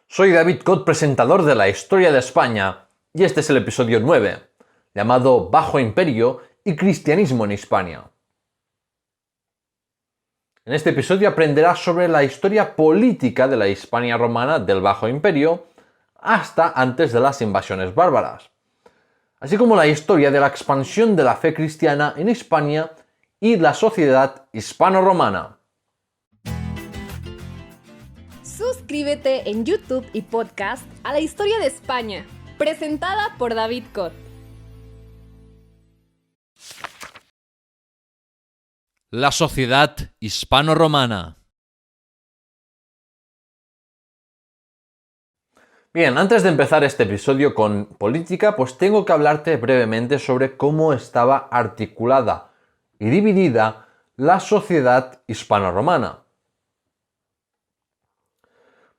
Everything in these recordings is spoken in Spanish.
Soy David Cot, presentador de la Historia de España, y este es el episodio 9, llamado Bajo Imperio y Cristianismo en Hispania. En este episodio aprenderás sobre la historia política de la Hispania romana del Bajo Imperio hasta antes de las invasiones bárbaras, así como la historia de la expansión de la fe cristiana en Hispania y la sociedad hispano-romana. Suscríbete en YouTube y podcast a la Historia de España, presentada por David Cot. La sociedad hispano-romana. Bien, antes de empezar este episodio con política, pues tengo que hablarte brevemente sobre cómo estaba articulada y dividida la sociedad hispano-romana.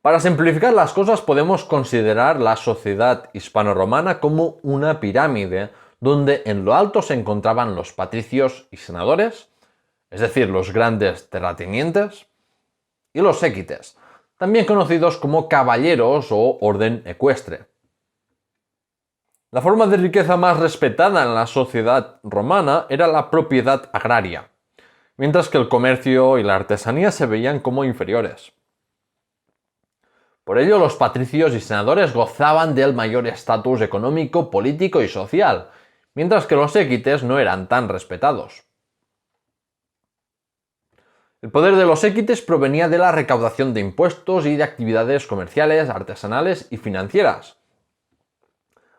Para simplificar las cosas, podemos considerar la sociedad hispano-romana como una pirámide, donde en lo alto se encontraban los patricios y senadores, es decir, los grandes terratenientes, y los séquites, también conocidos como caballeros o orden ecuestre. La forma de riqueza más respetada en la sociedad romana era la propiedad agraria, mientras que el comercio y la artesanía se veían como inferiores. Por ello, los patricios y senadores gozaban del mayor estatus económico, político y social, mientras que los séquites no eran tan respetados. El poder de los séquites provenía de la recaudación de impuestos y de actividades comerciales, artesanales y financieras.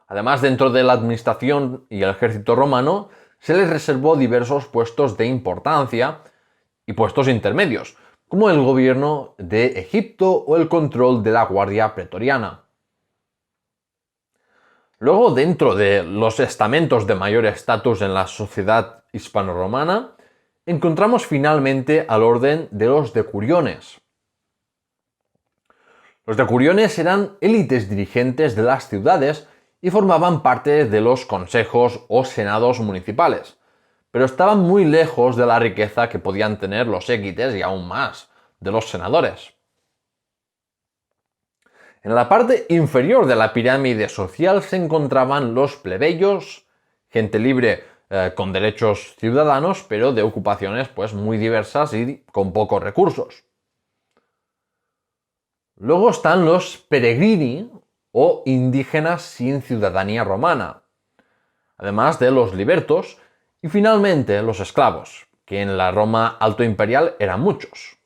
Además, dentro de la administración y el ejército romano, se les reservó diversos puestos de importancia y puestos intermedios, como el gobierno de Egipto o el control de la guardia pretoriana. Luego, dentro de los estamentos de mayor estatus en la sociedad hispano-romana, encontramos finalmente al orden de los decuriones. Los decuriones eran élites dirigentes de las ciudades y formaban parte de los consejos o senados municipales, pero estaban muy lejos de la riqueza que podían tener los séquites y aún más de los senadores. En la parte inferior de la pirámide social se encontraban los plebeyos, gente libre con derechos ciudadanos, pero de ocupaciones pues muy diversas y con pocos recursos. Luego están los peregrini o indígenas sin ciudadanía romana, además de los libertos y finalmente los esclavos, que en la Roma altoimperial eran muchos.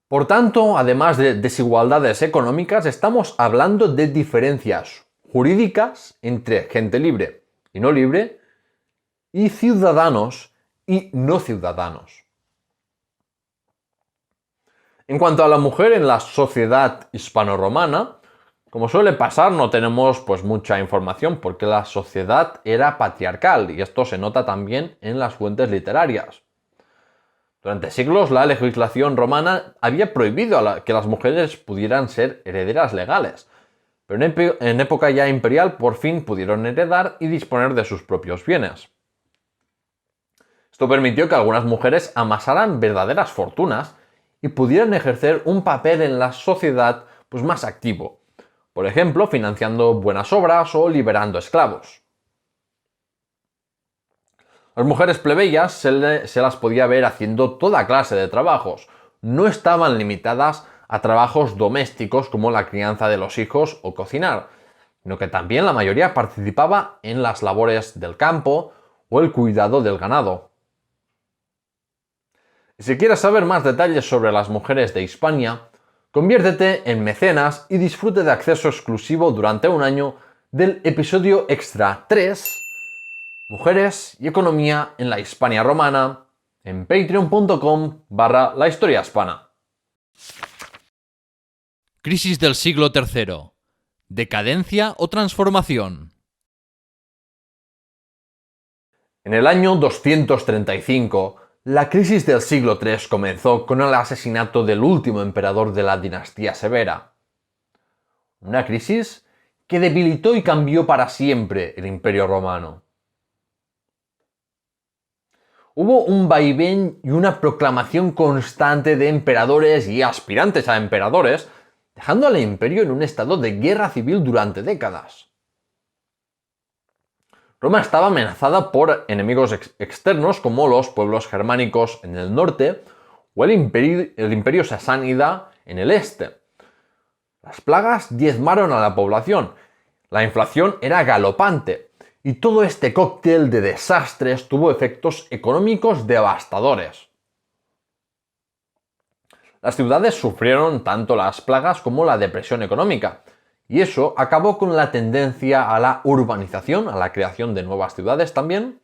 Por tanto, además de desigualdades económicas, estamos hablando de diferencias jurídicas entre gente libre y no libre, y ciudadanos y no ciudadanos. En cuanto a la mujer en la sociedad hispano-romana, como suele pasar, no tenemos pues mucha información porque la sociedad era patriarcal y esto se nota también en las fuentes literarias. Durante siglos la legislación romana había prohibido que las mujeres pudieran ser herederas legales, pero en época ya imperial por fin pudieron heredar y disponer de sus propios bienes. Esto permitió que algunas mujeres amasaran verdaderas fortunas y pudieran ejercer un papel en la sociedad pues más activo, por ejemplo, financiando buenas obras o liberando esclavos. Las mujeres plebeyas se las podía ver haciendo toda clase de trabajos, no estaban limitadas a trabajos domésticos como la crianza de los hijos o cocinar, sino que también la mayoría participaba en las labores del campo o el cuidado del ganado. Y si quieres saber más detalles sobre las mujeres de Hispania, conviértete en mecenas y disfrute de acceso exclusivo durante un año del episodio extra 3, Mujeres y Economía en la Hispania Romana, en patreon.com/la historia hispana. Crisis del siglo III. ¿Decadencia o transformación? En el año 235, la crisis del siglo III comenzó con el asesinato del último emperador de la dinastía Severa. Una crisis que debilitó y cambió para siempre el Imperio Romano. Hubo un vaivén y una proclamación constante de emperadores y aspirantes a emperadores dejando al imperio en un estado de guerra civil durante décadas. Roma estaba amenazada por enemigos externos como los pueblos germánicos en el norte o el imperio sasánida en el este. Las plagas diezmaron a la población, la inflación era galopante y todo este cóctel de desastres tuvo efectos económicos devastadores. Las ciudades sufrieron tanto las plagas como la depresión económica, y eso acabó con la tendencia a la urbanización, a la creación de nuevas ciudades también,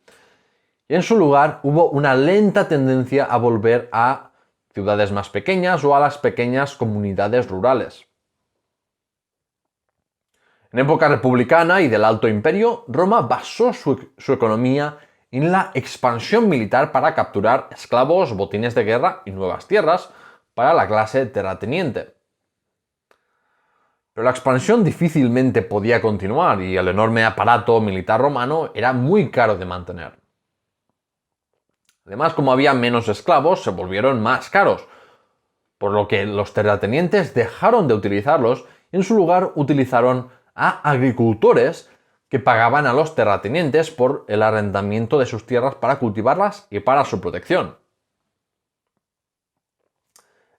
y en su lugar hubo una lenta tendencia a volver a ciudades más pequeñas o a las pequeñas comunidades rurales. En época republicana y del Alto Imperio, Roma basó su economía en la expansión militar para capturar esclavos, botines de guerra y nuevas tierras para la clase terrateniente. Pero la expansión difícilmente podía continuar y el enorme aparato militar romano era muy caro de mantener. Además, como había menos esclavos, se volvieron más caros, por lo que los terratenientes dejaron de utilizarlos y en su lugar utilizaron a agricultores que pagaban a los terratenientes por el arrendamiento de sus tierras para cultivarlas y para su protección.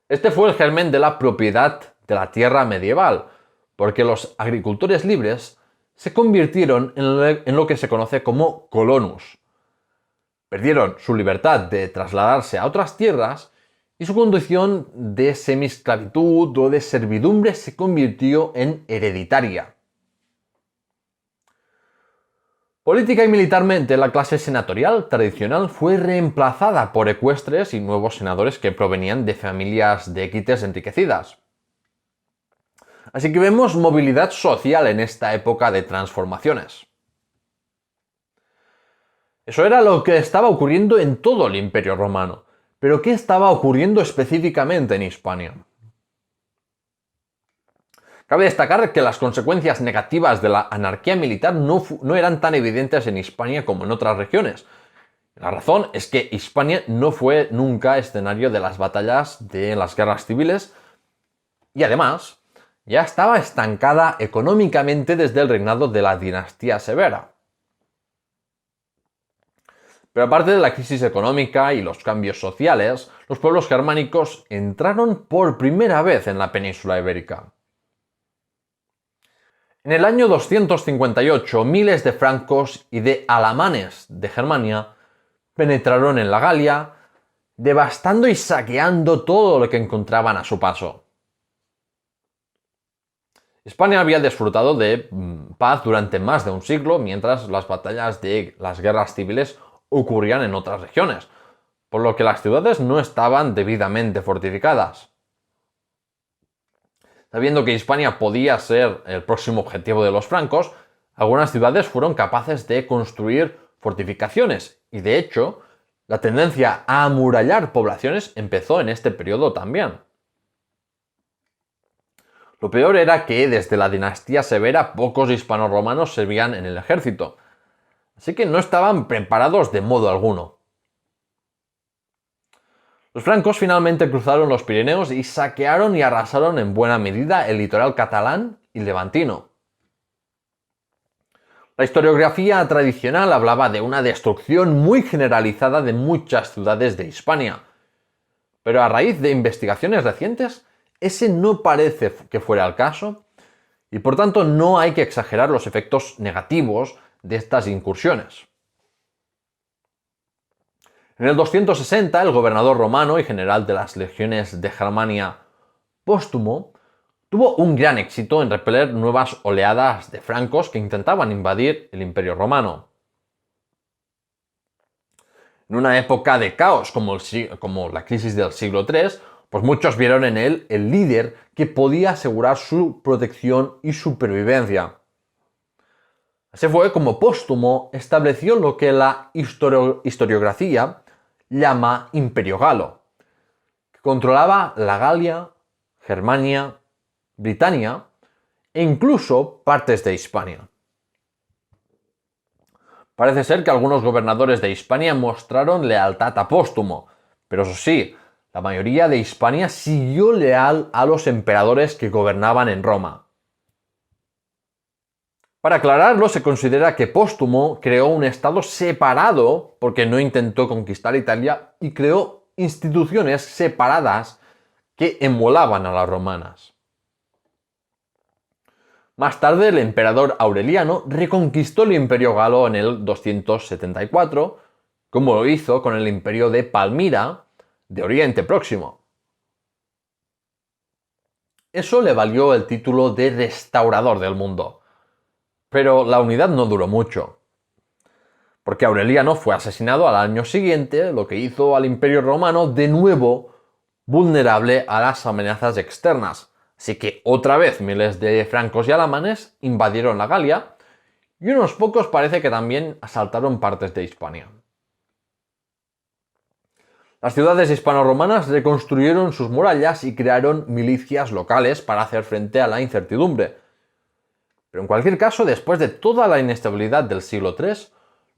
Este fue el germen de la propiedad de la tierra medieval, porque los agricultores libres se convirtieron en lo que se conoce como colonus. Perdieron su libertad de trasladarse a otras tierras y su condición de semiesclavitud o de servidumbre se convirtió en hereditaria. Política y militarmente, la clase senatorial tradicional fue reemplazada por ecuestres y nuevos senadores que provenían de familias de élites enriquecidas. Así que vemos movilidad social en esta época de transformaciones. Eso era lo que estaba ocurriendo en todo el Imperio Romano. Pero ¿qué estaba ocurriendo específicamente en Hispania? Cabe destacar que las consecuencias negativas de la anarquía militar no eran tan evidentes en Hispania como en otras regiones. La razón es que Hispania no fue nunca escenario de las batallas de las guerras civiles y además ya estaba estancada económicamente desde el reinado de la dinastía Severa. Pero aparte de la crisis económica y los cambios sociales, los pueblos germánicos entraron por primera vez en la península ibérica. En el año 258, miles de francos y de alamanes de Germania penetraron en la Galia, devastando y saqueando todo lo que encontraban a su paso. Hispania había disfrutado de paz durante más de un siglo, mientras las batallas de las guerras civiles ocurrían en otras regiones, por lo que las ciudades no estaban debidamente fortificadas. Sabiendo que Hispania podía ser el próximo objetivo de los francos, algunas ciudades fueron capaces de construir fortificaciones y, de hecho, la tendencia a amurallar poblaciones empezó en este periodo también. Lo peor era que desde la dinastía Severa pocos hispanoromanos servían en el ejército, así que no estaban preparados de modo alguno. Los francos finalmente cruzaron los Pirineos y saquearon y arrasaron en buena medida el litoral catalán y levantino. La historiografía tradicional hablaba de una destrucción muy generalizada de muchas ciudades de Hispania, pero a raíz de investigaciones recientes, ese no parece que fuera el caso, y por tanto no hay que exagerar los efectos negativos de estas incursiones. En el 260, el gobernador romano y general de las legiones de Germania, Póstumo, tuvo un gran éxito en repeler nuevas oleadas de francos que intentaban invadir el Imperio Romano. En una época de caos como la crisis del siglo III, pues muchos vieron en él el líder que podía asegurar su protección y supervivencia. Así fue como Póstumo estableció lo que la historiografía llama Imperio Galo, que controlaba la Galia, Germania, Britania e incluso partes de Hispania. Parece ser que algunos gobernadores de Hispania mostraron lealtad a Póstumo, pero eso sí, la mayoría de Hispania siguió leal a los emperadores que gobernaban en Roma. Para aclararlo, se considera que Póstumo creó un estado separado porque no intentó conquistar Italia y creó instituciones separadas que emulaban a las romanas. Más tarde, el emperador Aureliano reconquistó el imperio galo en el 274, como lo hizo con el imperio de Palmira, de Oriente Próximo. Eso le valió el título de restaurador del mundo. Pero la unidad no duró mucho, porque Aureliano fue asesinado al año siguiente, lo que hizo al Imperio Romano de nuevo vulnerable a las amenazas externas. Así que otra vez miles de francos y alamanes invadieron la Galia y unos pocos parece que también asaltaron partes de Hispania. Las ciudades hispano-romanas reconstruyeron sus murallas y crearon milicias locales para hacer frente a la incertidumbre. Pero en cualquier caso, después de toda la inestabilidad del siglo III,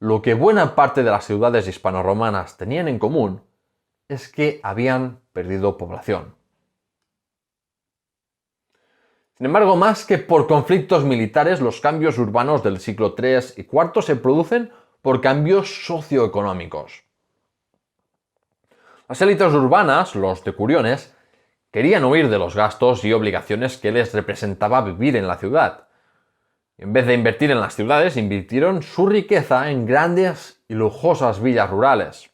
lo que buena parte de las ciudades hispano-romanas tenían en común es que habían perdido población. Sin embargo, más que por conflictos militares, los cambios urbanos del siglo III y IV se producen por cambios socioeconómicos. Las élites urbanas, los decuriones, querían huir de los gastos y obligaciones que les representaba vivir en la ciudad. En vez de invertir en las ciudades, invirtieron su riqueza en grandes y lujosas villas rurales.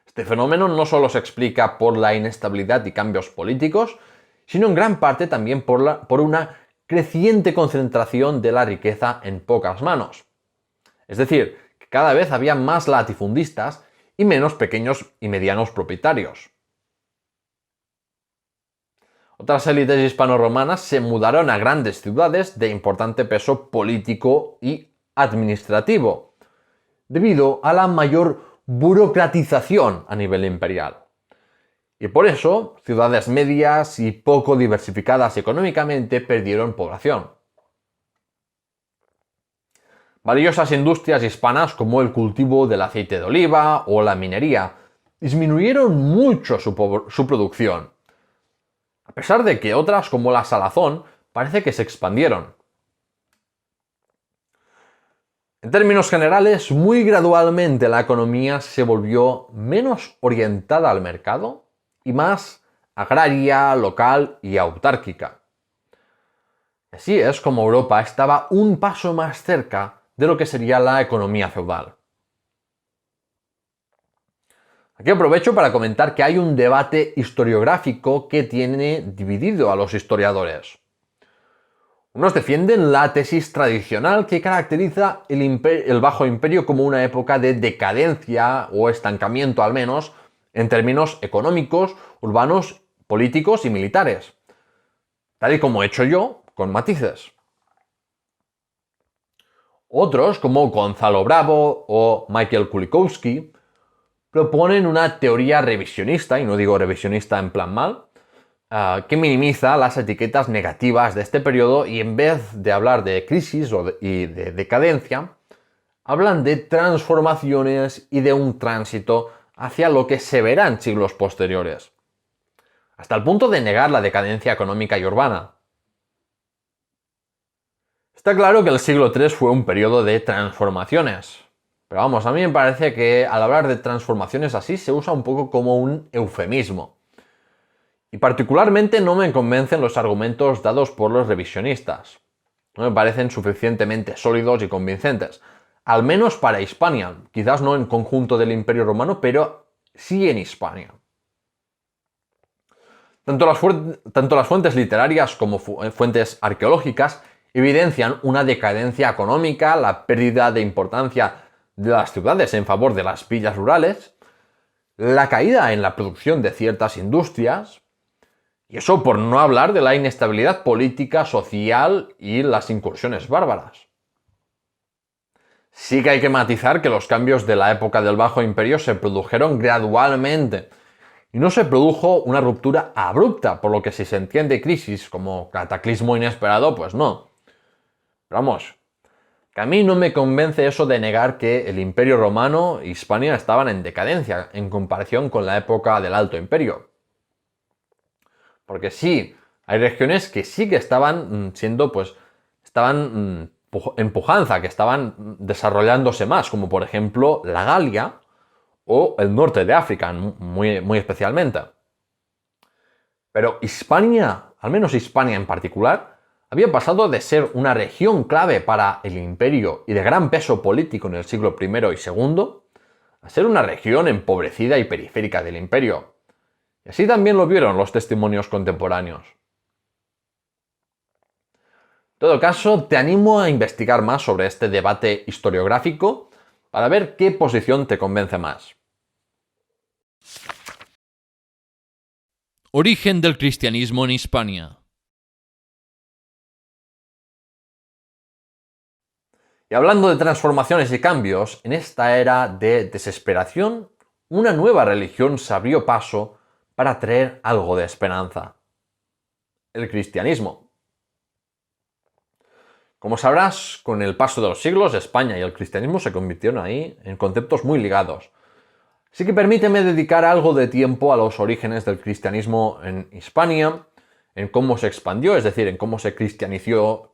Este fenómeno no solo se explica por la inestabilidad y cambios políticos, sino en gran parte también por una creciente concentración de la riqueza en pocas manos. Es decir, que cada vez había más latifundistas y menos pequeños y medianos propietarios. Otras élites hispano-romanas se mudaron a grandes ciudades de importante peso político y administrativo, debido a la mayor burocratización a nivel imperial. Y por eso, ciudades medias y poco diversificadas económicamente perdieron población. Valiosas industrias hispanas como el cultivo del aceite de oliva o la minería disminuyeron mucho su producción, a pesar de que otras como la salazón parece que se expandieron. En términos generales, muy gradualmente la economía se volvió menos orientada al mercado y más agraria, local y autárquica. Así es como Europa estaba un paso más cerca de lo que sería la economía feudal. Aquí aprovecho para comentar que hay un debate historiográfico que tiene dividido a los historiadores. Unos defienden la tesis tradicional que caracteriza el Bajo Imperio como una época de decadencia o estancamiento al menos en términos económicos, urbanos, políticos y militares, tal y como he hecho yo, con matices. Otros, como Gonzalo Bravo o Michael Kulikowski, proponen una teoría revisionista, y no digo revisionista en plan mal, que minimiza las etiquetas negativas de este periodo y en vez de hablar de crisis y de decadencia, hablan de transformaciones y de un tránsito hacia lo que se verá en siglos posteriores, hasta el punto de negar la decadencia económica y urbana. Está claro que el siglo III fue un periodo de transformaciones, pero vamos, a mí me parece que al hablar de transformaciones así se usa un poco como un eufemismo. Y particularmente no me convencen los argumentos dados por los revisionistas. No me parecen suficientemente sólidos y convincentes, al menos para Hispania, quizás no en conjunto del Imperio Romano, pero sí en Hispania. Tanto las fuentes literarias como fuentes arqueológicas evidencian una decadencia económica, la pérdida de importancia de las ciudades en favor de las villas rurales, la caída en la producción de ciertas industrias, y eso por no hablar de la inestabilidad política, social y las incursiones bárbaras. Sí que hay que matizar que los cambios de la época del Bajo Imperio se produjeron gradualmente, y no se produjo una ruptura abrupta, por lo que si se entiende crisis como cataclismo inesperado, pues no. Pero vamos, que a mí no me convence eso de negar que el Imperio Romano y Hispania estaban en decadencia en comparación con la época del Alto Imperio. Porque sí, hay regiones que sí que estaban siendo, pues, estaban en pujanza, que estaban desarrollándose más, como por ejemplo la Galia o el norte de África, muy especialmente. Pero Hispania, al menos Hispania en particular, había pasado de ser una región clave para el imperio y de gran peso político en el siglo I y II, a ser una región empobrecida y periférica del imperio. Y así también lo vieron los testimonios contemporáneos. En todo caso, te animo a investigar más sobre este debate historiográfico para ver qué posición te convence más. Origen del cristianismo en Hispania. Y hablando de transformaciones y cambios, en esta era de desesperación, una nueva religión se abrió paso para traer algo de esperanza: el cristianismo. Como sabrás, con el paso de los siglos, España y el cristianismo se convirtieron ahí en conceptos muy ligados. Así que permíteme dedicar algo de tiempo a los orígenes del cristianismo en Hispania, en cómo se expandió, es decir, en cómo se cristianizó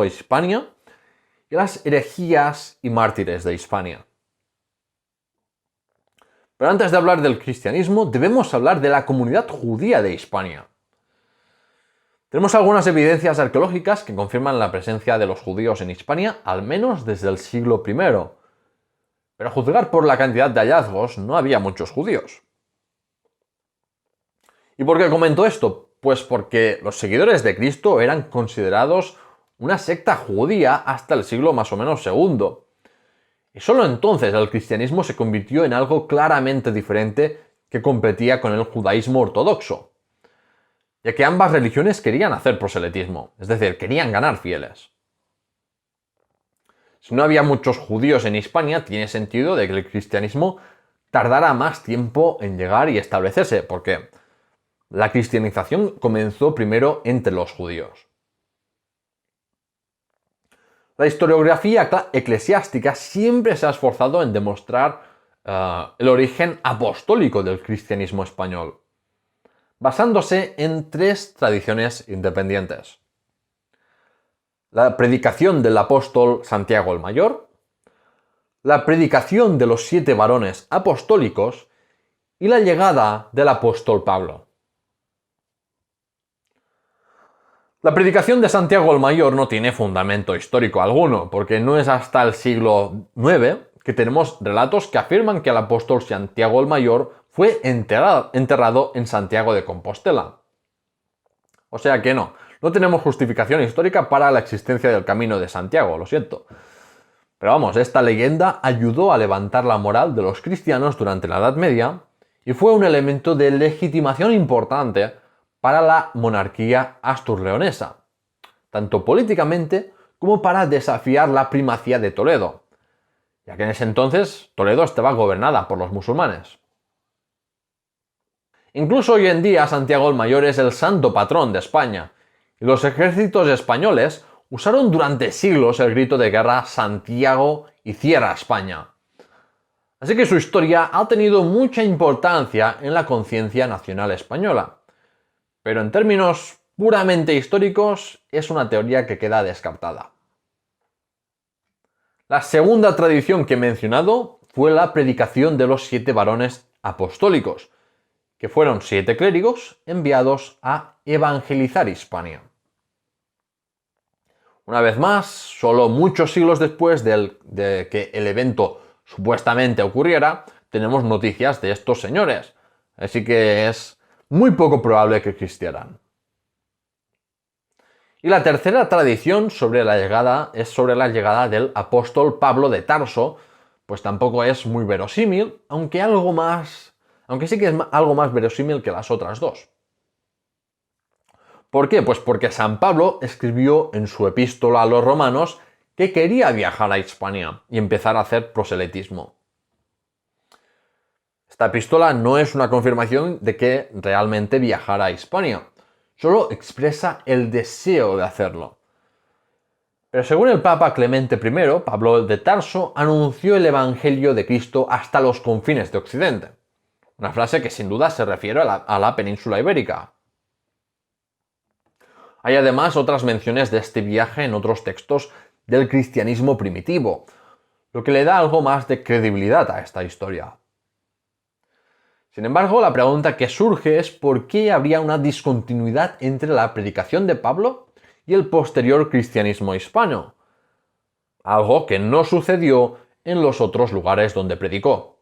Hispania, y las herejías y mártires de Hispania. Pero antes de hablar del cristianismo, debemos hablar de la comunidad judía de Hispania. Tenemos algunas evidencias arqueológicas que confirman la presencia de los judíos en Hispania, al menos desde el siglo I. Pero a juzgar por la cantidad de hallazgos, no había muchos judíos. ¿Y por qué comento esto? Pues porque los seguidores de Cristo eran considerados una secta judía hasta el siglo más o menos II. Y solo entonces el cristianismo se convirtió en algo claramente diferente que competía con el judaísmo ortodoxo, ya que ambas religiones querían hacer proselitismo, es decir, querían ganar fieles. Si no había muchos judíos en Hispania, tiene sentido de que el cristianismo tardara más tiempo en llegar y establecerse, porque la cristianización comenzó primero entre los judíos. La historiografía eclesiástica siempre se ha esforzado en demostrar el origen apostólico del cristianismo español, basándose en 3 tradiciones independientes: la predicación del apóstol Santiago el Mayor, la predicación de los 7 varones apostólicos y la llegada del apóstol Pablo. La predicación de Santiago el Mayor no tiene fundamento histórico alguno, porque no es hasta el siglo IX que tenemos relatos que afirman que el apóstol Santiago el Mayor fue enterrado en Santiago de Compostela. O sea que no tenemos justificación histórica para la existencia del Camino de Santiago, lo siento. Pero vamos, esta leyenda ayudó a levantar la moral de los cristianos durante la Edad Media y fue un elemento de legitimación importante para la monarquía asturleonesa, tanto políticamente como para desafiar la primacía de Toledo, ya que en ese entonces Toledo estaba gobernada por los musulmanes. Incluso hoy en día Santiago el Mayor es el santo patrón de España, y los ejércitos españoles usaron durante siglos el grito de guerra Santiago y cierra España. Así que su historia ha tenido mucha importancia en la conciencia nacional española, pero en términos puramente históricos es una teoría que queda descartada. La segunda tradición que he mencionado fue la predicación de los 7 varones apostólicos, que fueron 7 clérigos enviados a evangelizar Hispania. Una vez más, solo muchos siglos después de que el evento supuestamente ocurriera, tenemos noticias de estos señores, así que es muy poco probable que existieran. Y la tercera tradición sobre la llegada del apóstol Pablo de Tarso, pues tampoco es muy verosímil, aunque sí que es algo más verosímil que las otras 2. ¿Por qué? Pues porque San Pablo escribió en su epístola a los romanos que quería viajar a Hispania y empezar a hacer proselitismo. Esta epístola no es una confirmación de que realmente viajara a Hispania, solo expresa el deseo de hacerlo. Pero según el Papa Clemente I, Pablo de Tarso anunció el Evangelio de Cristo hasta los confines de Occidente. Una frase que sin duda se refiere a la península ibérica. Hay además otras menciones de este viaje en otros textos del cristianismo primitivo, lo que le da algo más de credibilidad a esta historia. Sin embargo, la pregunta que surge es por qué habría una discontinuidad entre la predicación de Pablo y el posterior cristianismo hispano, algo que no sucedió en los otros lugares donde predicó.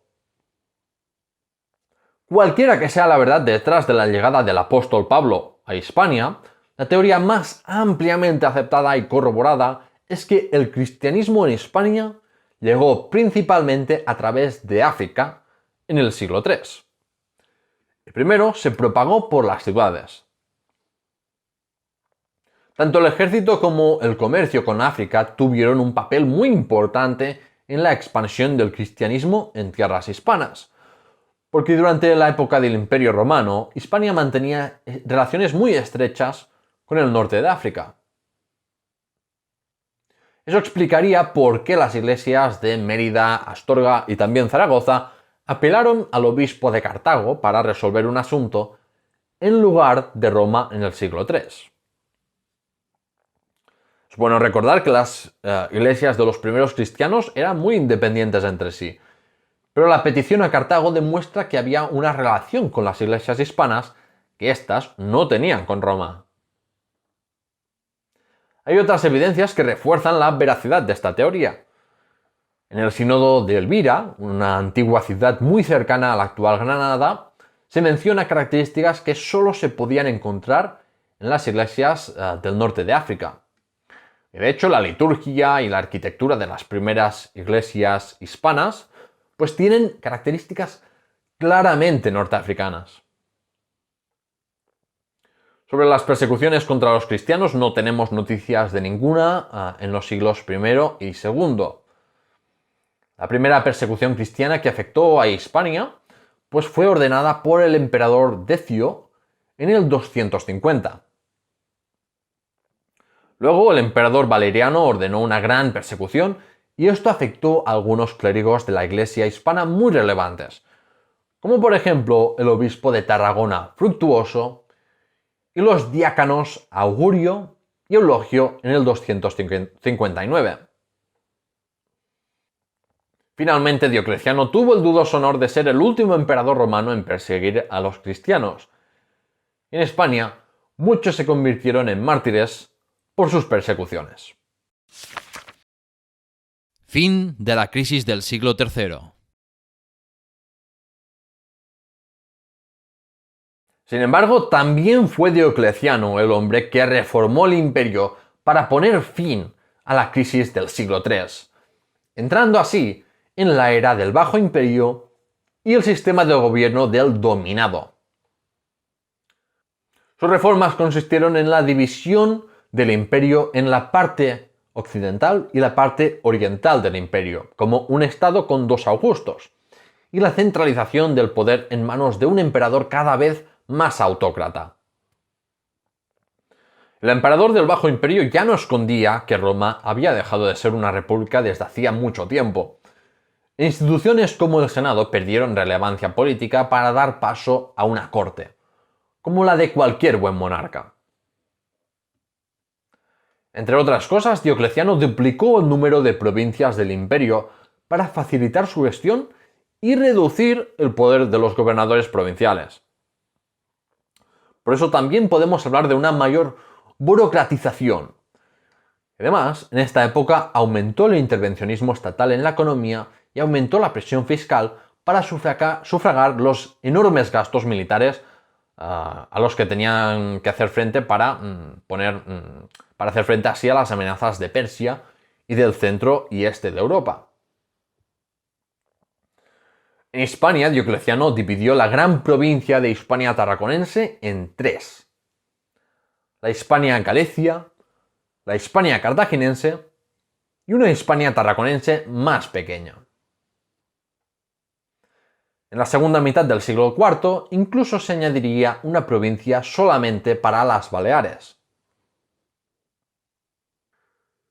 Cualquiera que sea la verdad detrás de la llegada del apóstol Pablo a Hispania, la teoría más ampliamente aceptada y corroborada es que el cristianismo en Hispania llegó principalmente a través de África en el siglo III. El primero se propagó por las ciudades. Tanto el ejército como el comercio con África tuvieron un papel muy importante en la expansión del cristianismo en tierras hispanas, porque durante la época del Imperio Romano, Hispania mantenía relaciones muy estrechas con el norte de África. Eso explicaría por qué las iglesias de Mérida, Astorga y también Zaragoza apelaron al obispo de Cartago para resolver un asunto en lugar de Roma en el siglo III. Es bueno recordar que las iglesias de los primeros cristianos eran muy independientes entre sí, pero la petición a Cartago demuestra que había una relación con las iglesias hispanas que éstas no tenían con Roma. Hay otras evidencias que refuerzan la veracidad de esta teoría. En el sínodo de Elvira, una antigua ciudad muy cercana a la actual Granada, se menciona características que solo se podían encontrar en las iglesias del norte de África. De hecho, la liturgia y la arquitectura de las primeras iglesias hispanas pues tienen características claramente norteafricanas. Sobre las persecuciones contra los cristianos no tenemos noticias de ninguna en los siglos I y II. La primera persecución cristiana que afectó a Hispania pues fue ordenada por el emperador Decio en el 250. Luego el emperador Valeriano ordenó una gran persecución y esto afectó a algunos clérigos de la iglesia hispana muy relevantes, como por ejemplo el obispo de Tarragona Fructuoso y los diáconos Augurio y Eulogio en el 259. Finalmente Diocleciano tuvo el dudoso honor de ser el último emperador romano en perseguir a los cristianos. En España, muchos se convirtieron en mártires por sus persecuciones. Fin de la crisis del siglo III. Sin embargo, también fue Diocleciano el hombre que reformó el imperio para poner fin a la crisis del siglo III, entrando así en la era del Bajo Imperio y el sistema de gobierno del dominado. Sus reformas consistieron en la división del imperio en la parte occidental y la parte oriental del imperio, como un estado con dos Augustos, y la centralización del poder en manos de un emperador cada vez más autócrata. El emperador del Bajo Imperio ya no escondía que Roma había dejado de ser una república desde hacía mucho tiempo. Instituciones como el Senado perdieron relevancia política para dar paso a una corte, como la de cualquier buen monarca. Entre otras cosas, Diocleciano duplicó el número de provincias del imperio para facilitar su gestión y reducir el poder de los gobernadores provinciales. Por eso también podemos hablar de una mayor burocratización. Además, en esta época aumentó el intervencionismo estatal en la economía y aumentó la presión fiscal para sufragar los enormes gastos militares a los que tenían que hacer frente para hacer frente así a las amenazas de Persia y del centro y este de Europa. En Hispania, Diocleciano dividió la gran provincia de Hispania Tarraconense en tres: la Hispania Galicia, la Hispania Cartaginense y una Hispania Tarraconense más pequeña. En la segunda mitad del siglo IV incluso se añadiría una provincia solamente para las Baleares.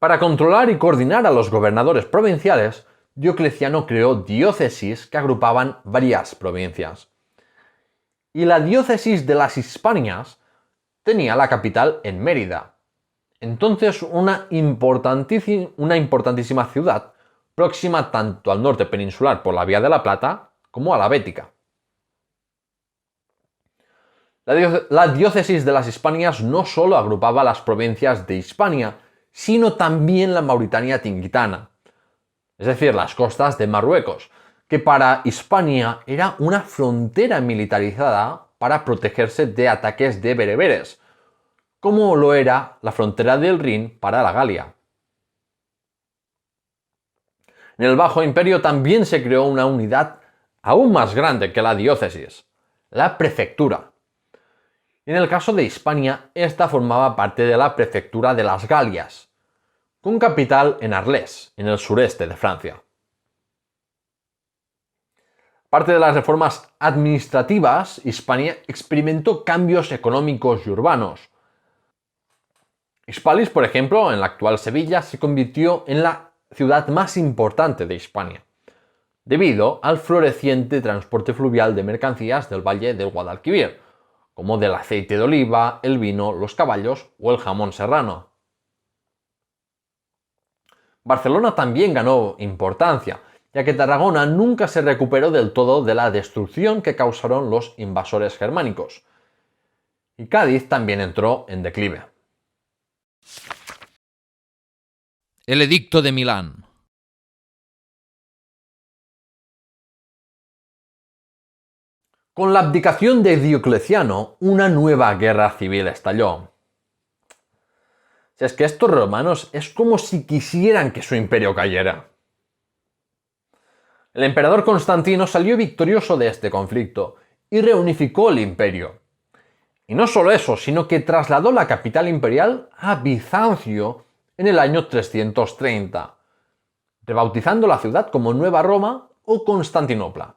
Para controlar y coordinar a los gobernadores provinciales, Diocleciano creó diócesis que agrupaban varias provincias. Y la diócesis de las Hispanias tenía la capital en Mérida, entonces una importantísima ciudad, próxima tanto al norte peninsular por la Vía de la Plata como a la Bética. La diócesis de las Hispanias no solo agrupaba las provincias de Hispania, sino también la Mauritania tingitana, es decir, las costas de Marruecos, que para Hispania era una frontera militarizada para protegerse de ataques de bereberes, como lo era la frontera del Rin para la Galia. En el Bajo Imperio también se creó una unidad aún más grande que la diócesis, la prefectura. En el caso de Hispania, esta formaba parte de la prefectura de las Galias, con capital en Arles, en el sureste de Francia. Parte de las reformas administrativas, Hispania experimentó cambios económicos y urbanos. Hispalis, por ejemplo, en la actual Sevilla, se convirtió en la ciudad más importante de Hispania, debido al floreciente transporte fluvial de mercancías del valle del Guadalquivir, como del aceite de oliva, el vino, los caballos o el jamón serrano. Barcelona también ganó importancia, ya que Tarragona nunca se recuperó del todo de la destrucción que causaron los invasores germánicos, y Cádiz también entró en declive. El Edicto de Milán. Con la abdicación de Diocleciano, una nueva guerra civil estalló. Si es que estos romanos es como si quisieran que su imperio cayera. El emperador Constantino salió victorioso de este conflicto y reunificó el imperio. Y no solo eso, sino que trasladó la capital imperial a Bizancio en el año 330, rebautizando la ciudad como Nueva Roma o Constantinopla.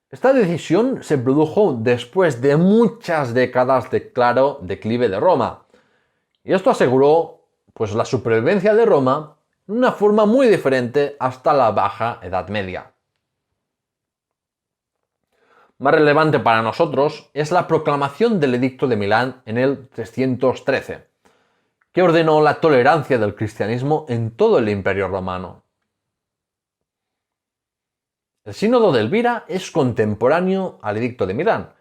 Esta decisión se produjo después de muchas décadas de claro declive de Roma, y esto aseguró la supervivencia de Roma de una forma muy diferente hasta la Baja Edad Media. Más relevante para nosotros es la proclamación del Edicto de Milán en el 313, que ordenó la tolerancia del cristianismo en todo el Imperio Romano. El Sínodo de Elvira es contemporáneo al Edicto de Milán.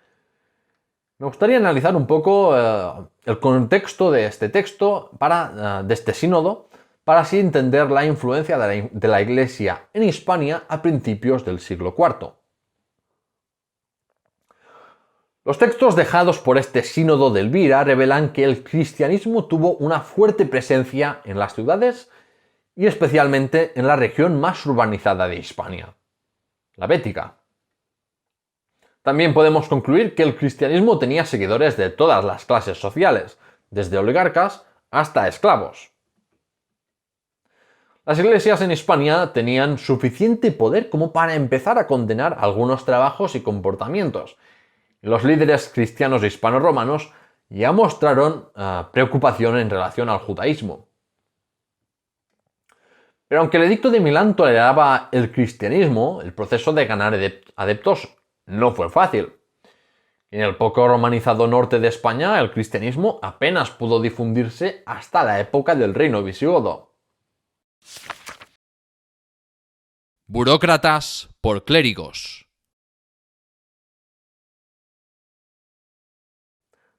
Me gustaría analizar un poco el contexto de este texto, de este sínodo, para así entender la influencia de la Iglesia en Hispania a principios del siglo IV. Los textos dejados por este sínodo de Elvira revelan que el cristianismo tuvo una fuerte presencia en las ciudades y especialmente en la región más urbanizada de Hispania, la Bética. También podemos concluir que el cristianismo tenía seguidores de todas las clases sociales, desde oligarcas hasta esclavos. Las iglesias en Hispania tenían suficiente poder como para empezar a condenar algunos trabajos y comportamientos. Los líderes cristianos hispano-romanos ya mostraron preocupación en relación al judaísmo. Pero aunque el Edicto de Milán toleraba el cristianismo, el proceso de ganar adeptos no fue fácil. En el poco romanizado norte de España, el cristianismo apenas pudo difundirse hasta la época del reino visigodo. Burócratas por clérigos.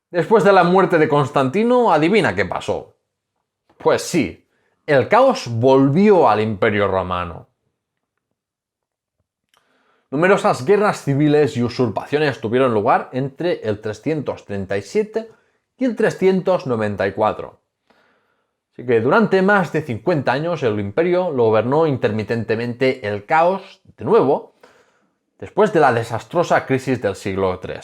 Después de la muerte de Constantino, adivina qué pasó. Pues sí, el caos volvió al Imperio Romano. Numerosas guerras civiles y usurpaciones tuvieron lugar entre el 337 y el 394. Así que durante más de 50 años el imperio lo gobernó intermitentemente el caos, de nuevo, después de la desastrosa crisis del siglo III.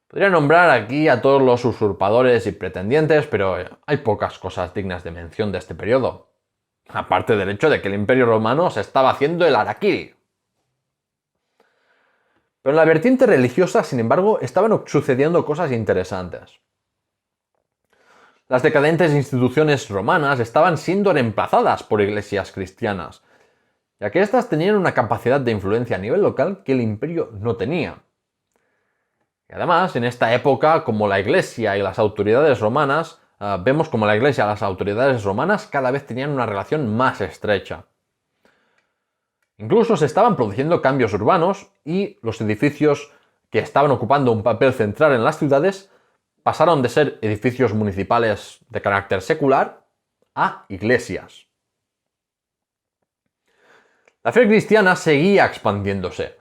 Podría nombrar aquí a todos los usurpadores y pretendientes, pero hay pocas cosas dignas de mención de este periodo. Aparte del hecho de que el Imperio Romano se estaba haciendo el harakiri. Pero en la vertiente religiosa, sin embargo, estaban sucediendo cosas interesantes. Las decadentes instituciones romanas estaban siendo reemplazadas por iglesias cristianas, ya que éstas tenían una capacidad de influencia a nivel local que el imperio no tenía. Y además, en esta época, como la iglesia y las autoridades romanas, vemos como la iglesia y las autoridades romanas cada vez tenían una relación más estrecha. Incluso se estaban produciendo cambios urbanos y los edificios que estaban ocupando un papel central en las ciudades pasaron de ser edificios municipales de carácter secular a iglesias. La fe cristiana seguía expandiéndose,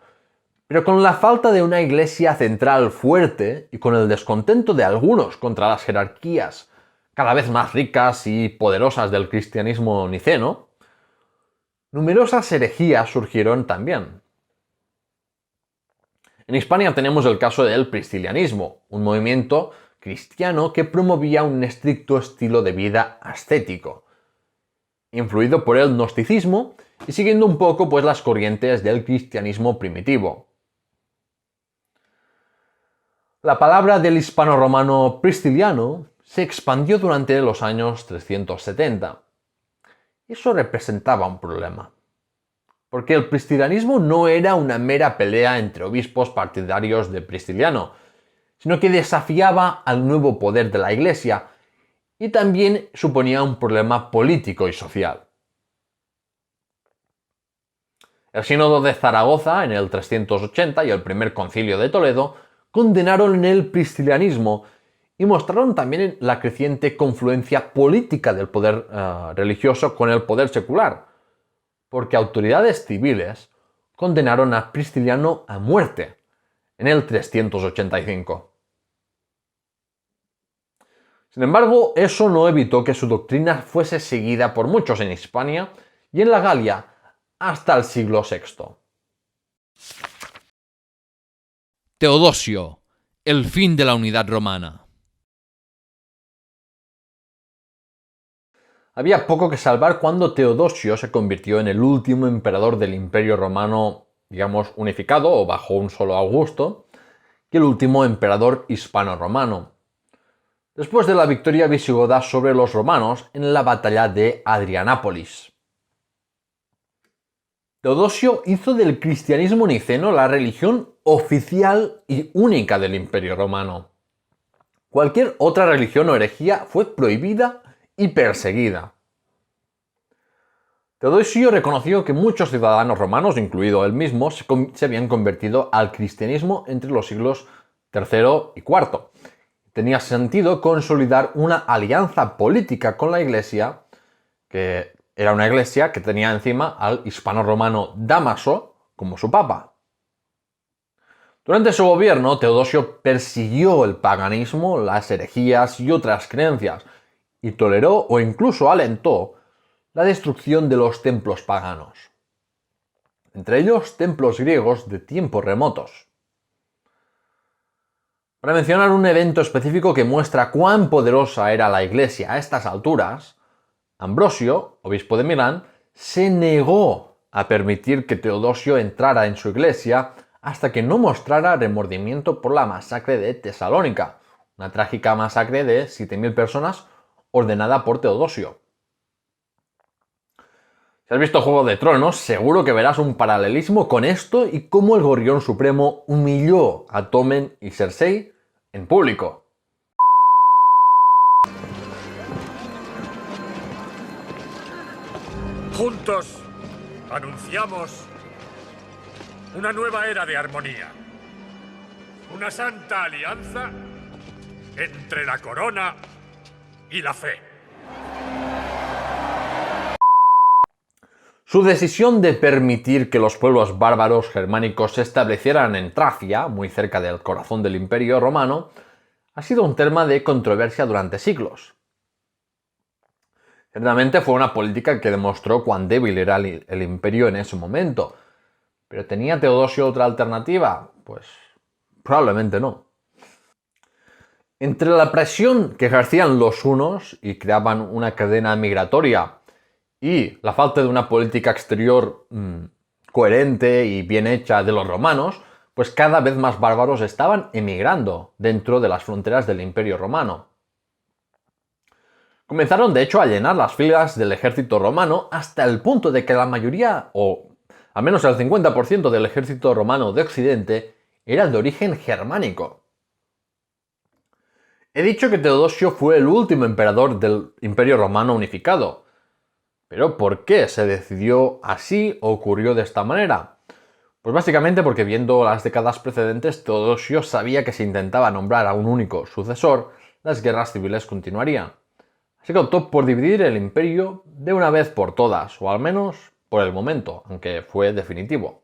pero con la falta de una iglesia central fuerte y con el descontento de algunos contra las jerarquías cada vez más ricas y poderosas del cristianismo niceno, numerosas herejías surgieron también. En Hispania tenemos el caso del priscilianismo, un movimiento cristiano que promovía un estricto estilo de vida ascético, influido por el gnosticismo y siguiendo un poco pues, las corrientes del cristianismo primitivo. La palabra del hispano-romano prisciliano se expandió durante los años 370. Eso representaba un problema, porque el priscilianismo no era una mera pelea entre obispos partidarios de Prisciliano, sino que desafiaba al nuevo poder de la Iglesia y también suponía un problema político y social. El Sínodo de Zaragoza en el 380 y el Primer Concilio de Toledo condenaron el priscilianismo y mostraron también la creciente confluencia política del poder religioso con el poder secular, porque autoridades civiles condenaron a Prisciliano a muerte en el 385. Sin embargo, eso no evitó que su doctrina fuese seguida por muchos en Hispania y en la Galia hasta el siglo VI. Teodosio, el fin de la unidad romana. Había poco que salvar cuando Teodosio se convirtió en el último emperador del Imperio Romano, digamos, unificado o bajo un solo Augusto, y el último emperador hispano-romano, después de la victoria visigoda sobre los romanos en la batalla de Adrianápolis. Teodosio hizo del cristianismo niceno la religión oficial y única del Imperio Romano. Cualquier otra religión o herejía fue prohibida y perseguida. Teodosio reconoció que muchos ciudadanos romanos, incluido él mismo, se habían convertido al cristianismo entre los siglos III y IV. Tenía sentido consolidar una alianza política con la Iglesia, que era una iglesia que tenía encima al hispano-romano Dámaso como su papa. Durante su gobierno, Teodosio persiguió el paganismo, las herejías y otras creencias, y toleró o incluso alentó la destrucción de los templos paganos, entre ellos templos griegos de tiempos remotos. Para mencionar un evento específico que muestra cuán poderosa era la Iglesia a estas alturas, Ambrosio, obispo de Milán, se negó a permitir que Teodosio entrara en su iglesia hasta que no mostrara remordimiento por la masacre de Tesalónica, una trágica masacre de 7.000 personas ordenada por Teodosio. Si has visto Juego de Tronos, seguro que verás un paralelismo con esto y cómo el Gorrión Supremo humilló a Tommen y Cersei en público. Juntos anunciamos una nueva era de armonía, una santa alianza entre la corona y la fe. Su decisión de permitir que los pueblos bárbaros germánicos se establecieran en Tracia, muy cerca del corazón del Imperio Romano, ha sido un tema de controversia durante siglos. Ciertamente fue una política que demostró cuán débil era el imperio en ese momento. ¿Pero tenía Teodosio otra alternativa? Pues probablemente no. Entre la presión que ejercían los hunos y creaban una cadena migratoria y la falta de una política exterior coherente y bien hecha de los romanos, pues cada vez más bárbaros estaban emigrando dentro de las fronteras del Imperio Romano. Comenzaron de hecho a llenar las filas del ejército romano hasta el punto de que la mayoría, o al menos el 50% del ejército romano de Occidente, era de origen germánico. He dicho que Teodosio fue el último emperador del Imperio Romano unificado. ¿Pero por qué se decidió así o ocurrió de esta manera? Pues básicamente porque viendo las décadas precedentes, Teodosio sabía que si intentaba nombrar a un único sucesor, las guerras civiles continuarían. Así que optó por dividir el imperio de una vez por todas, o al menos por el momento, aunque fue definitivo.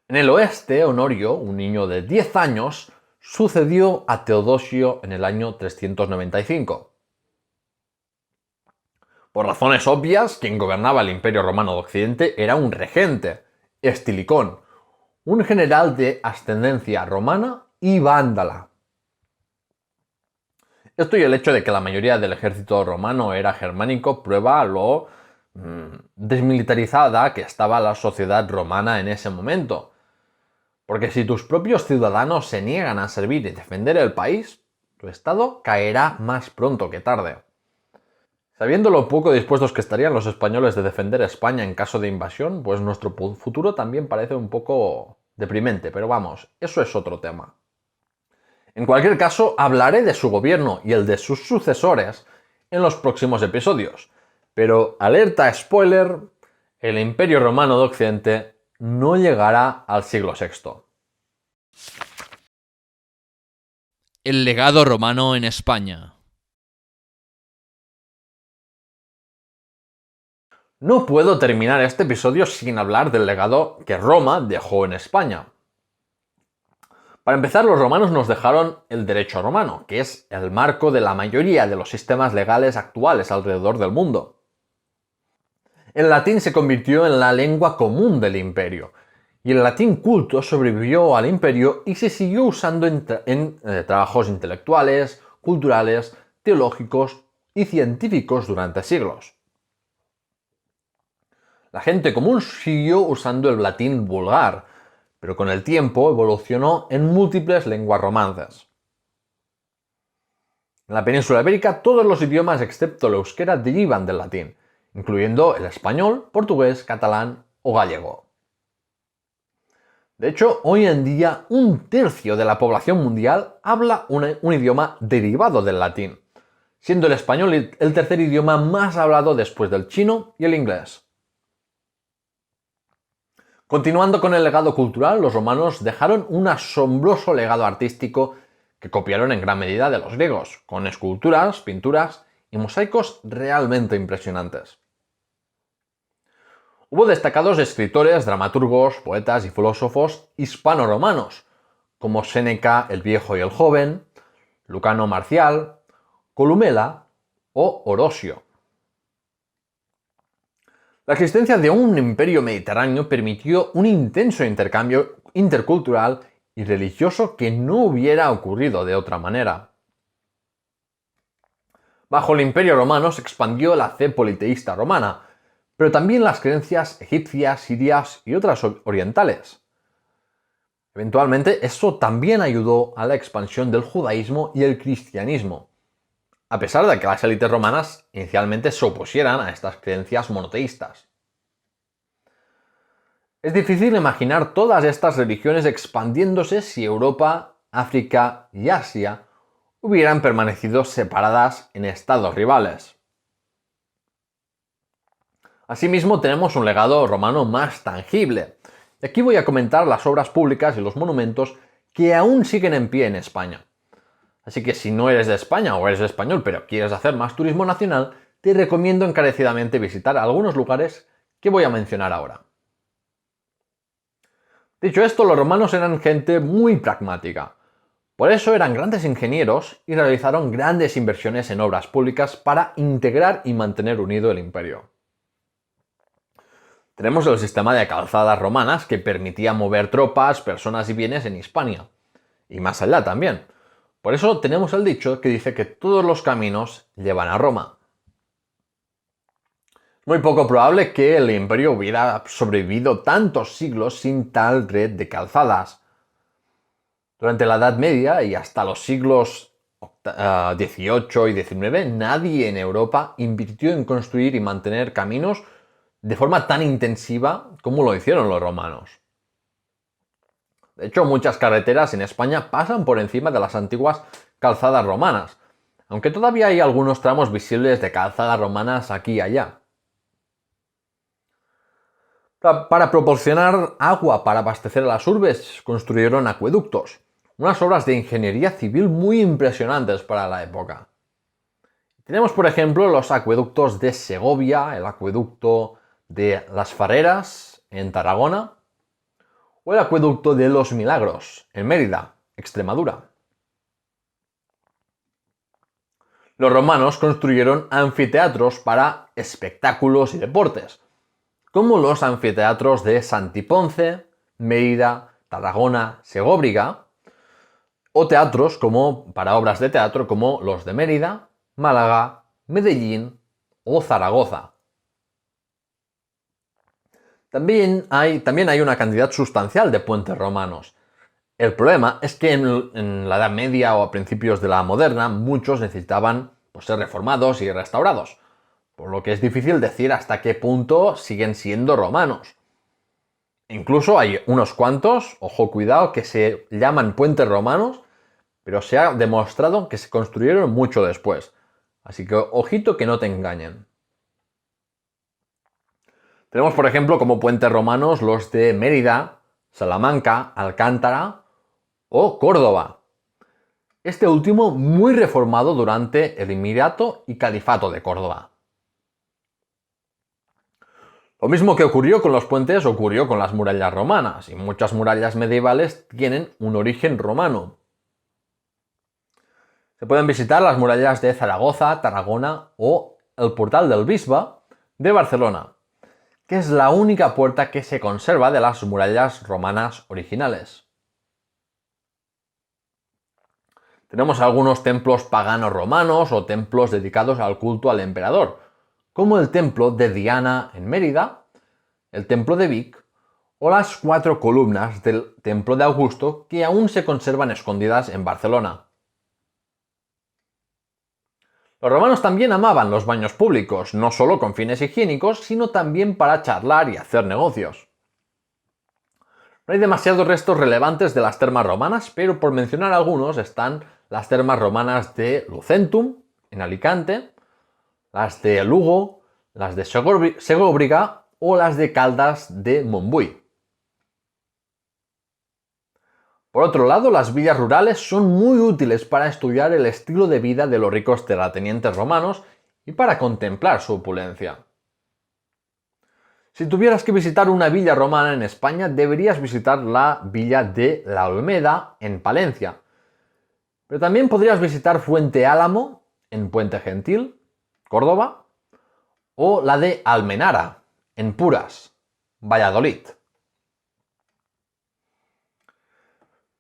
En el oeste, Honorio, un niño de 10 años, sucedió a Teodosio en el año 395. Por razones obvias, quien gobernaba el Imperio Romano de Occidente era un regente, Estilicón, un general de ascendencia romana y vándala. Esto y el hecho de que la mayoría del ejército romano era germánico prueba lo desmilitarizada que estaba la sociedad romana en ese momento. Porque si tus propios ciudadanos se niegan a servir y defender el país, tu estado caerá más pronto que tarde. Sabiendo lo poco dispuestos que estarían los españoles de defender España en caso de invasión, pues nuestro futuro también parece un poco deprimente, pero vamos, eso es otro tema. En cualquier caso, hablaré de su gobierno y el de sus sucesores en los próximos episodios. Pero, alerta spoiler, el Imperio Romano de Occidente no llegará al siglo VI. El legado romano en España. No puedo terminar este episodio sin hablar del legado que Roma dejó en España. Para empezar, los romanos nos dejaron el derecho romano, que es el marco de la mayoría de los sistemas legales actuales alrededor del mundo. El latín se convirtió en la lengua común del imperio, y el latín culto sobrevivió al imperio y se siguió usando en trabajos intelectuales, culturales, teológicos y científicos durante siglos. La gente común siguió usando el latín vulgar, pero con el tiempo evolucionó en múltiples lenguas romances. En la península ibérica todos los idiomas excepto el euskera derivan del latín, incluyendo el español, portugués, catalán o gallego. De hecho, hoy en día un tercio de la población mundial habla un idioma derivado del latín, siendo el español el tercer idioma más hablado después del chino y el inglés. Continuando con el legado cultural, los romanos dejaron un asombroso legado artístico que copiaron en gran medida de los griegos, con esculturas, pinturas y mosaicos realmente impresionantes. Hubo destacados escritores, dramaturgos, poetas y filósofos hispano-romanos, como Séneca el Viejo y el Joven, Lucano Marcial, Columela o Orosio. La existencia de un imperio mediterráneo permitió un intenso intercambio intercultural y religioso que no hubiera ocurrido de otra manera. Bajo el Imperio Romano se expandió la fe politeísta romana, pero también las creencias egipcias, sirias y otras orientales. Eventualmente, eso también ayudó a la expansión del judaísmo y el cristianismo, a pesar de que las élites romanas inicialmente se opusieran a estas creencias monoteístas. Es difícil imaginar todas estas religiones expandiéndose si Europa, África y Asia hubieran permanecido separadas en estados rivales. Asimismo, tenemos un legado romano más tangible, y aquí voy a comentar las obras públicas y los monumentos que aún siguen en pie en España. Así que si no eres de España o eres español pero quieres hacer más turismo nacional, te recomiendo encarecidamente visitar algunos lugares que voy a mencionar ahora. Dicho esto, los romanos eran gente muy pragmática. Por eso eran grandes ingenieros y realizaron grandes inversiones en obras públicas para integrar y mantener unido el imperio. Tenemos el sistema de calzadas romanas que permitía mover tropas, personas y bienes en Hispania, y más allá también. Por eso tenemos el dicho que dice que todos los caminos llevan a Roma. Es muy poco probable que el imperio hubiera sobrevivido tantos siglos sin tal red de calzadas. Durante la Edad Media y hasta los siglos XVIII y XIX, nadie en Europa invirtió en construir y mantener caminos de forma tan intensiva como lo hicieron los romanos. De hecho, muchas carreteras en España pasan por encima de las antiguas calzadas romanas, aunque todavía hay algunos tramos visibles de calzadas romanas aquí y allá. Para proporcionar agua para abastecer a las urbes, construyeron acueductos, unas obras de ingeniería civil muy impresionantes para la época. Tenemos, por ejemplo, los acueductos de Segovia, el acueducto de Las Farreras, en Tarragona, o el acueducto de Los Milagros, en Mérida, Extremadura. Los romanos construyeron anfiteatros para espectáculos y deportes, como los anfiteatros de Santiponce, Mérida, Tarragona, Segóbriga, o teatros para obras de teatro como los de Mérida, Málaga, Medellín o Zaragoza. También hay una cantidad sustancial de puentes romanos. El problema es que en la Edad Media o a principios de la moderna muchos necesitaban ser reformados y restaurados, por lo que es difícil decir hasta qué punto siguen siendo romanos. Incluso hay unos cuantos, ojo cuidado, que se llaman puentes romanos, pero se ha demostrado que se construyeron mucho después. Así que ojito que no te engañen. Tenemos, por ejemplo, como puentes romanos los de Mérida, Salamanca, Alcántara o Córdoba. Este último muy reformado durante el Emirato y Califato de Córdoba. Lo mismo que ocurrió con los puentes ocurrió con las murallas romanas, y muchas murallas medievales tienen un origen romano. Se pueden visitar las murallas de Zaragoza, Tarragona o el Portal del Bisbe de Barcelona, que es la única puerta que se conserva de las murallas romanas originales. Tenemos algunos templos paganos romanos o templos dedicados al culto al emperador, como el templo de Diana en Mérida, el templo de Vic o las 4 columnas del templo de Augusto que aún se conservan escondidas en Barcelona. Los romanos también amaban los baños públicos, no solo con fines higiénicos, sino también para charlar y hacer negocios. No hay demasiados restos relevantes de las termas romanas, pero por mencionar algunos están las termas romanas de Lucentum, en Alicante, las de Lugo, las de Segóbriga o las de Caldas de Montbui. Por otro lado, las villas rurales son muy útiles para estudiar el estilo de vida de los ricos terratenientes romanos y para contemplar su opulencia. Si tuvieras que visitar una villa romana en España, deberías visitar la villa de La Olmeda en Palencia. Pero también podrías visitar Fuente Álamo en Puente Gentil, Córdoba, o la de Almenara en Puras, Valladolid.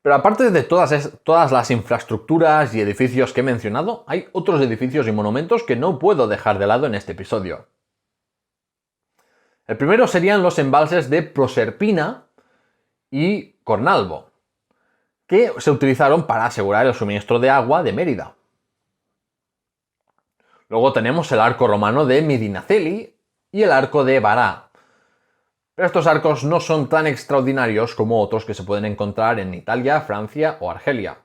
Pero aparte de todas las infraestructuras y edificios que he mencionado, hay otros edificios y monumentos que no puedo dejar de lado en este episodio. El primero serían los embalses de Proserpina y Cornalvo, que se utilizaron para asegurar el suministro de agua de Mérida. Luego tenemos el arco romano de Medinaceli y el arco de Bará. Pero estos arcos no son tan extraordinarios como otros que se pueden encontrar en Italia, Francia o Argelia.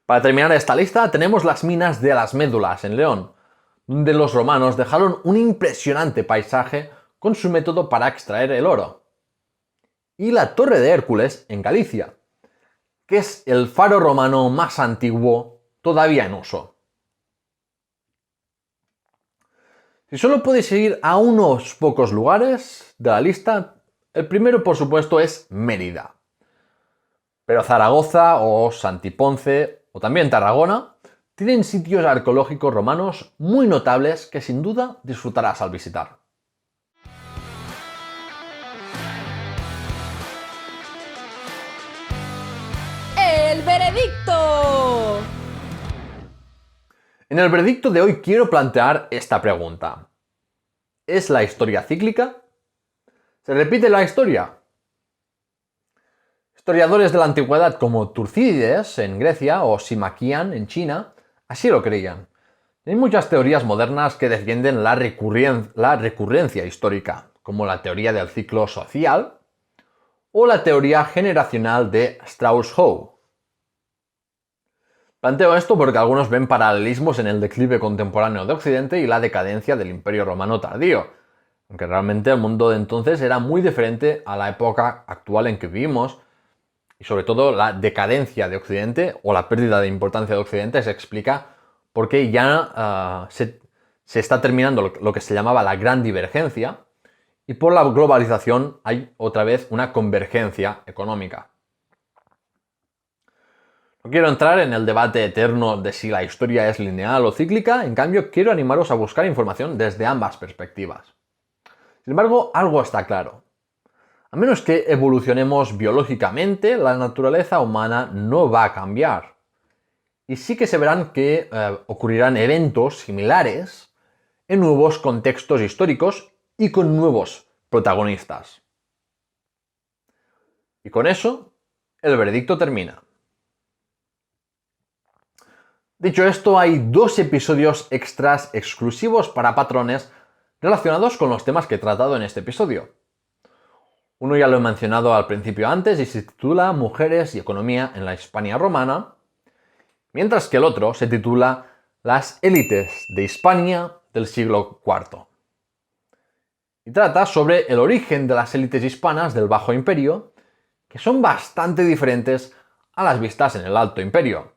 Para terminar esta lista tenemos las minas de las Médulas en León, donde los romanos dejaron un impresionante paisaje con su método para extraer el oro. Y la Torre de Hércules en Galicia, que es el faro romano más antiguo todavía en uso. Si solo podéis ir a unos pocos lugares de la lista, el primero por supuesto es Mérida. Pero Zaragoza o Santiponce o también Tarragona tienen sitios arqueológicos romanos muy notables que sin duda disfrutarás al visitar. ¡El veredicto! En el veredicto de hoy quiero plantear esta pregunta. ¿Es la historia cíclica? ¿Se repite la historia? Historiadores de la antigüedad como Tucídides en Grecia o Simaquian en China así lo creían. Hay muchas teorías modernas que defienden la recurrencia histórica, como la teoría del ciclo social o la teoría generacional de Strauss-Howe. Planteo esto porque algunos ven paralelismos en el declive contemporáneo de Occidente y la decadencia del Imperio Romano tardío, aunque realmente el mundo de entonces era muy diferente a la época actual en que vivimos, y sobre todo la decadencia de Occidente o la pérdida de importancia de Occidente se explica porque ya se está terminando lo que se llamaba la gran divergencia y por la globalización hay otra vez una convergencia económica. No quiero entrar en el debate eterno de si la historia es lineal o cíclica, en cambio quiero animaros a buscar información desde ambas perspectivas. Sin embargo, algo está claro. A menos que evolucionemos biológicamente, la naturaleza humana no va a cambiar. Y sí que se verán que ocurrirán eventos similares en nuevos contextos históricos y con nuevos protagonistas. Y con eso, el veredicto termina. Dicho esto, hay 2 episodios extras exclusivos para patrones relacionados con los temas que he tratado en este episodio. Uno ya lo he mencionado al principio antes y se titula Mujeres y economía en la Hispania romana, mientras que el otro se titula Las élites de Hispania del siglo IV. Y trata sobre el origen de las élites hispanas del Bajo Imperio, que son bastante diferentes a las vistas en el Alto Imperio.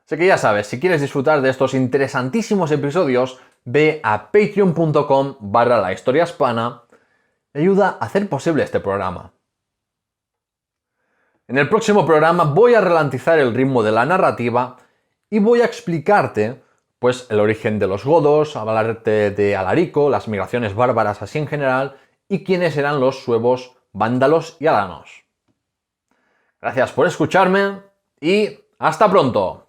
Así que ya sabes, si quieres disfrutar de estos interesantísimos episodios, ve a patreon.com/lahistoriahispana y ayuda a hacer posible este programa. En el próximo programa voy a ralentizar el ritmo de la narrativa y voy a explicarte pues, el origen de los godos, hablarte de Alarico, las migraciones bárbaras así en general y quiénes eran los suevos, vándalos y alanos. Gracias por escucharme y ¡hasta pronto!